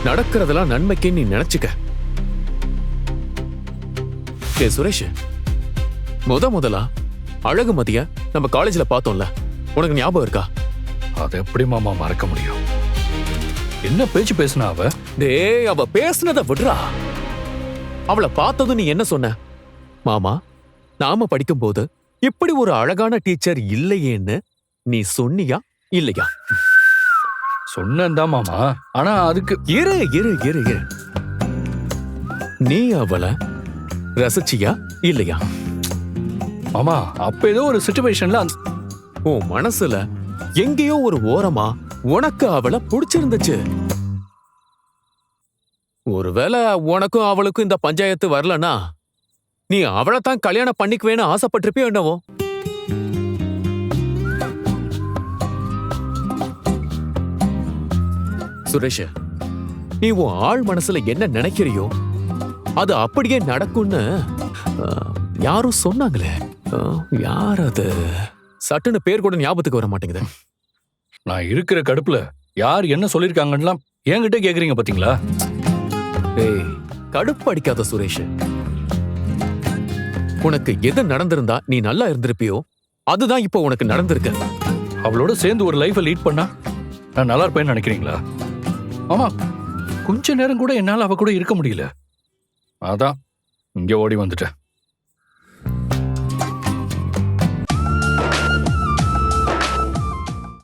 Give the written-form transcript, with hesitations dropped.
நடக்கிறதெல்லாம் நன்மைக்கு நீ நினைச்சுக்க. ஏ சுரேஷ், முதலா அழகுமதிய நம்ம காலேஜ்ல பார்த்தோம்ல, உனக்கு ஞாபகம் இருக்கா? அதை எப்படி மாமா மறக்க முடியும்? என்ன பேச்சு பேசினா அவ? டேய், அவ பேசுனத விடுறா. அவளை பார்த்ததும் நீ என்ன சொன்ன? மாமா, நாம படிக்கும் போது இப்படி ஒரு அழகான டீச்சர் இல்லையேன்னு நீ சொன்னியா இல்லையா? சொன்னேன்தான் மாமா. ஆனா அதுக்கு இரு இரு இரு இரு நீ அவளை ரசிச்சியா இல்லையா? மாமா, அப்ப ஏதோ ஒரு சிச்சுவேஷன்ல உன் மனசுல எங்கேயோ ஒரு ஓரமா உனக்கு அவளை பிடிச்சிருந்துச்சு. ஒருவேளை உனக்கும் அவளுக்கும் இந்த பஞ்சாயத்து வரலனா நீ அவளைத்தான் கல்யாணம் பண்ணிக்குவேன்னு ஆசைப்பட்டிருப்பியோ என்னவோ? சுரேஷ், நீ உன் ஆள் மனசுல என்ன நினைக்கிறியோ அது அப்படியே நடக்கும்னு யாரும் சொன்னாங்களே. யார் அது? சட்டுன்னு பேர் கூட ஞாபகத்துக்கு வர மாட்டேங்குது. நான் இருக்கிற கடுப்புல யார் என்ன சொல்லிருக்காங்கன்னு என்கிட்ட கேக்குறீங்க பாத்தீங்களா? ஏய், கடுப்பு அடிக்காத சுரேஷ். உனக்கு எது நடந்திருந்தா நீ நல்லா இருந்திருப்பியோ அதுதான் இப்போ உனக்கு நடந்திருக்கு. அவளோட சேர்ந்து ஒரு லைஃபை லீட் பண்ணா நான் நல்லா இருப்பேன்னு நினைக்கிறீங்களா? ஆமா, கொஞ்ச நேரம் கூட என்னால அவ கூட இருக்க முடியல. அதான் இங்க ஓடி வந்துட்டேன்.